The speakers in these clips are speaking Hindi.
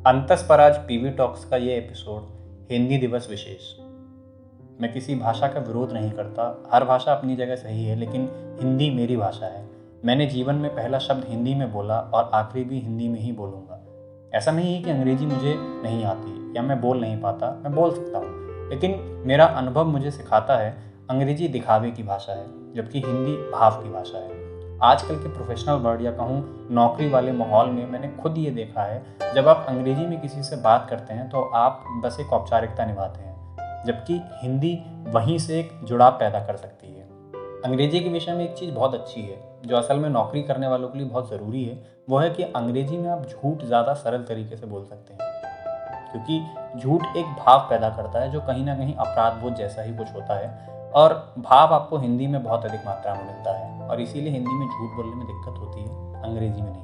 अंतस पर आज पीवी टॉक्स का ये एपिसोड हिंदी दिवस विशेष। मैं किसी भाषा का विरोध नहीं करता, हर भाषा अपनी जगह सही है, लेकिन हिंदी मेरी भाषा है। मैंने जीवन में पहला शब्द हिंदी में बोला और आखिरी भी हिंदी में ही बोलूँगा। ऐसा नहीं है कि अंग्रेजी मुझे नहीं आती या मैं बोल नहीं पाता, मैं बोल सकता हूँ, लेकिन मेरा अनुभव मुझे सिखाता है अंग्रेजी दिखावे की भाषा है, जबकि हिंदी भाव की भाषा है। आजकल के प्रोफेशनल वर्ल्ड या कहूँ नौकरी वाले माहौल में मैंने खुद ये देखा है, जब आप अंग्रेजी में किसी से बात करते हैं तो आप बस एक औपचारिकता निभाते हैं, जबकि हिंदी वहीं से एक जुड़ाव पैदा कर सकती है। अंग्रेजी के विषय में एक चीज़ बहुत अच्छी है, जो असल में नौकरी करने वालों के लिए बहुत ज़रूरी है, वो है कि अंग्रेजी में आप झूठ ज़्यादा सरल तरीके से बोल सकते हैं, क्योंकि झूठ एक भाव पैदा करता है जो कहीं ना कहीं अपराध बोध जैसा ही कुछ होता है, और भाव आपको हिंदी में बहुत अधिक मात्रा में मिलता है, और इसीलिए हिंदी में झूठ बोलने में दिक्कत होती है, अंग्रेजी में नहीं।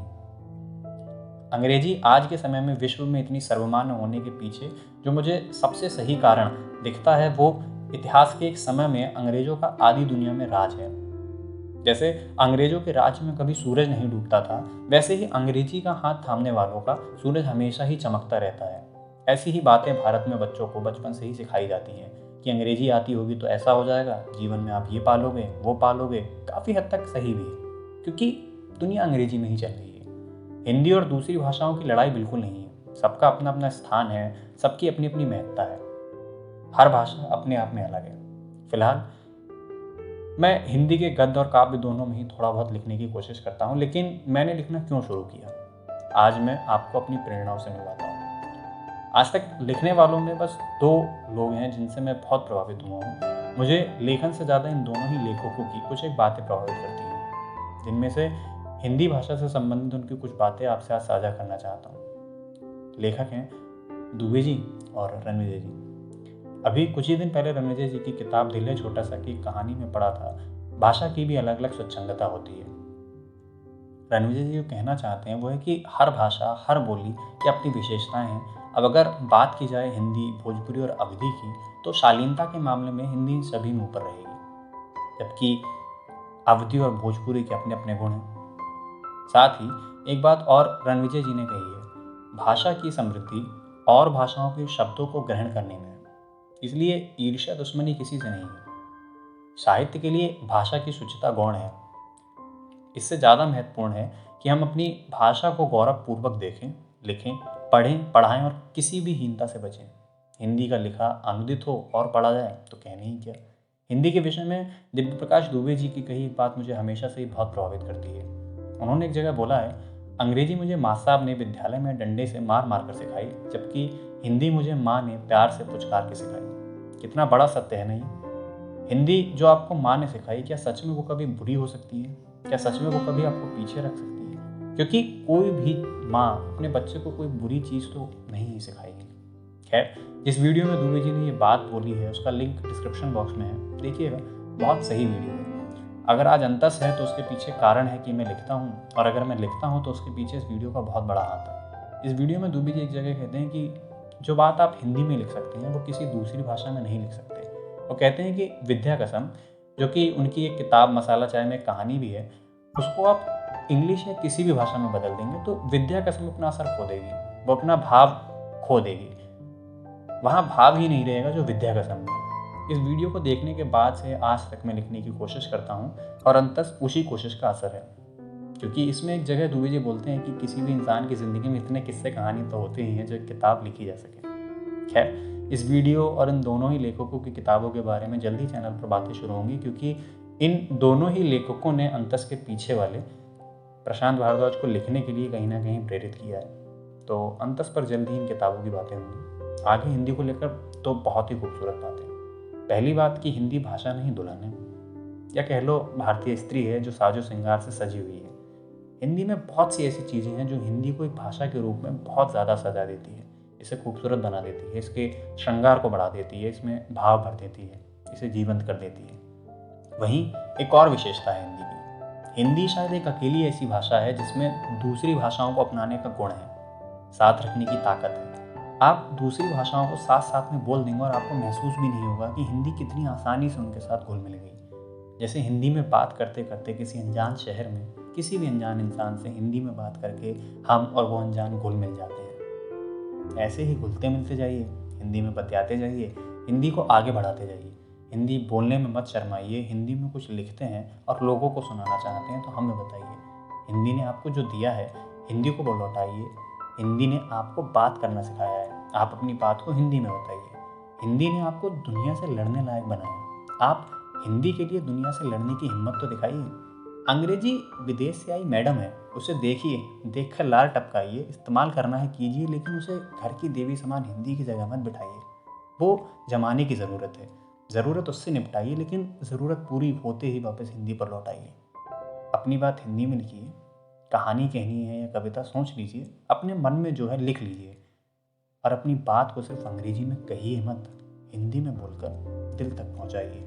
अंग्रेजी आज के समय में विश्व में इतनी सर्वमान्य होने के पीछे जो मुझे सबसे सही कारण दिखता है, वो इतिहास के एक समय में अंग्रेजों का आदि दुनिया में राज है। जैसे अंग्रेजों के राज्य में कभी सूरज नहीं डूबता था, वैसे ही अंग्रेजी का हाथ थामने वालों का सूरज हमेशा ही चमकता रहता है। ऐसी ही बातें भारत में बच्चों को बचपन से ही सिखाई जाती हैं कि अंग्रेजी आती होगी तो ऐसा हो जाएगा, जीवन में आप ये पालोगे वो पालोगे। काफ़ी हद तक सही भी है, क्योंकि दुनिया अंग्रेजी में ही चल रही है। हिंदी और दूसरी भाषाओं की लड़ाई बिल्कुल नहीं है, सबका अपना अपना स्थान है, सबकी अपनी अपनी महत्ता है, हर भाषा अपने आप में अलग है। फिलहाल मैं हिंदी के गद्य और काव्य दोनों में ही थोड़ा बहुत लिखने की कोशिश करता हूँ, लेकिन मैंने लिखना क्यों शुरू किया, आज मैं आपको अपनी प्रेरणाओं से मिलवाता हूँ। आज तक लिखने वालों में बस 2 लोग हैं जिनसे मैं बहुत प्रभावित हुआ हूँ। मुझे लेखन से ज़्यादा इन दोनों ही लेखकों की कुछ एक बातें प्रभावित करती हैं, जिनमें से हिंदी भाषा से संबंधित उनकी कुछ बातें आपसे आज साझा करना चाहता हूँ। लेखक हैं दुबे जी और रणविजय जी। अभी कुछ ही दिन पहले रणविजय जी की किताब दिल है छोटा सा की कहानी में पढ़ा था, भाषा की भी अलग अलग स्वच्छंदता होती है। रणविजय जी जो कहना चाहते हैं वो है कि हर भाषा, हर बोली की अपनी विशेषताएं हैं। अब अगर बात की जाए हिंदी, भोजपुरी और अवधी की, तो शालीनता के मामले में हिंदी इन सभी में ऊपर रहेगी, जबकि अवधी और भोजपुरी के अपने अपने गुण हैं। साथ ही एक बात और रणविजय जी ने कही है, भाषा की समृद्धि और भाषाओं के शब्दों को ग्रहण करने में है, इसलिए ईर्ष्या दुश्मनी किसी से नहीं है। साहित्य के लिए भाषा की शुचिता गौण है। इससे ज़्यादा महत्वपूर्ण है कि हम अपनी भाषा को गौरवपूर्वक देखें, लिखें, पढ़ें, पढ़ाएं और किसी भी हीनता से बचें। हिंदी का लिखा अनुदित हो और पढ़ा जाए तो कहने ही क्या। हिंदी के विषय में दिव्य प्रकाश दुबे जी की कही एक बात मुझे हमेशा से ही बहुत प्रभावित करती है। उन्होंने एक जगह बोला है, अंग्रेजी मुझे माँ साहब ने विद्यालय में डंडे से मार मार कर सिखाई, जबकि हिंदी मुझे माँ ने प्यार से पुचकार के सिखाई। कितना बड़ा सत्य है नहीं। हिंदी जो आपको माँ ने सिखाई, क्या सच में वो कभी बुरी हो सकती है? क्या सच में वो कभी आपको पीछे रख सकती है? क्योंकि कोई भी माँ अपने बच्चे को कोई बुरी चीज़ तो नहीं सिखाएगी। खैर, जिस वीडियो में दुबे जी ने ये बात बोली है उसका लिंक डिस्क्रिप्शन बॉक्स में है, देखिएगा, बहुत सही वीडियो है। अगर आज अंतस है तो उसके पीछे कारण है कि मैं लिखता हूँ, और अगर मैं लिखता हूँ तो उसके पीछे इस वीडियो का बहुत बड़ा हाथ है। इस वीडियो में दुबे जी एक जगह कहते हैं कि जो बात आप हिंदी में लिख सकते हैं वो किसी दूसरी भाषा में नहीं लिख सकते। वो कहते हैं कि विद्या कसम, जो कि उनकी एक किताब मसाला चाय में कहानी भी है, उसको आप इंग्लिश या किसी भी भाषा में बदल देंगे तो विद्या कसम अपना असर खो देगी, वो अपना भाव खो देगी। वहाँ भाव ही नहीं रहेगा जो विद्या कसम है। इस वीडियो को देखने के बाद से आज तक मैं लिखने की कोशिश करता हूँ, और अंतस उसी कोशिश का असर है, क्योंकि इसमें एक जगह दुबे जी बोलते हैं कि किसी भी इंसान की ज़िंदगी में इतने किस्से कहानी तो होते ही हैं जो एक किताब लिखी जा सके। खैर, इस वीडियो और इन दोनों ही लेखकों की किताबों के बारे में जल्दी चैनल पर बातें शुरू होंगी, क्योंकि इन दोनों ही लेखकों ने अंतस के पीछे वाले प्रशांत भारद्वाज को लिखने के लिए कहीं ना कहीं प्रेरित किया है। तो अंतस पर जल्दी इन किताबों की बातें होंगी। आगे हिंदी को लेकर तो बहुत ही खूबसूरत बातें। पहली बात कि हिंदी भाषा नहीं दुल्हन है, या कह लो भारतीय स्त्री है जो साजो श्रृंगार से सजी हुई है। हिंदी में बहुत सी ऐसी चीज़ें हैं जो हिंदी को एक भाषा के रूप में बहुत ज़्यादा सजा देती है, इसे खूबसूरत बना देती है, इसके श्रृंगार को बढ़ा देती है, इसमें भाव भर देती है, इसे जीवंत कर देती है। वहीं एक और विशेषता है हिंदी की, हिंदी शायद एक अकेली ऐसी भाषा है जिसमें दूसरी भाषाओं को अपनाने का गुण है, साथ रखने की ताकत है। आप दूसरी भाषाओं को साथ साथ में बोल देंगे और आपको महसूस भी नहीं होगा कि हिंदी कितनी आसानी से उनके साथ घुल मिल गई। जैसे हिंदी में बात करते करते किसी अनजान शहर में किसी भी अनजान इंसान से हिंदी में बात करके हम और वो अनजान घुल मिल जाते हैं। ऐसे ही घुलते मिलते जाइए, हिंदी में बतियाते जाइए, हिंदी को आगे बढ़ाते जाइए। हिंदी बोलने में मत शर्माइए। हिंदी में कुछ लिखते हैं और लोगों को सुनाना चाहते हैं तो हमें बताइए। हिंदी ने आपको जो दिया है, हिंदी को लौटाइए। हिंदी ने आपको बात करना सिखाया है, आप अपनी बात को हिंदी में बताइए। हिंदी ने आपको दुनिया से लड़ने लायक बनाया, आप हिंदी के लिए दुनिया से लड़ने की हिम्मत तो दिखाइए। अंग्रेजी विदेश से आई मैडम है, उसे देखिए, देखकर लार टपकाइए। इस्तेमाल करना है कीजिए, लेकिन उसे घर की देवी समान हिंदी की जगह मत बिठाइए। वो ज़माने की ज़रूरत है, ज़रूरत उससे निपटाइए, लेकिन ज़रूरत पूरी होते ही वापस हिंदी पर लौट आइए। अपनी बात हिंदी में लिखिए। कहानी कहनी है या कविता सोच लीजिए, अपने मन में जो है लिख लीजिए, और अपनी बात को सिर्फ अंग्रेजी में कहिए मत, हिंदी में बोलकर दिल तक पहुंचाइए।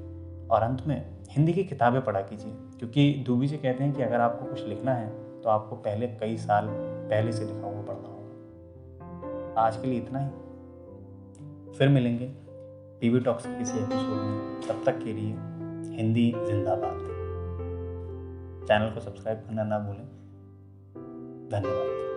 और अंत में हिंदी की किताबें पढ़ा कीजिए, क्योंकि दूबी जी कहते हैं कि अगर आपको कुछ लिखना है तो आपको पहले कई साल पहले से लिखा हुआ पढ़ना होगा। आज के लिए इतना ही, फिर मिलेंगे टीवी टॉक्स के किसी एपिसोड में। तब तक के लिए हिंदी जिंदाबाद। चैनल को सब्सक्राइब करना ना भूलें। धन्यवाद।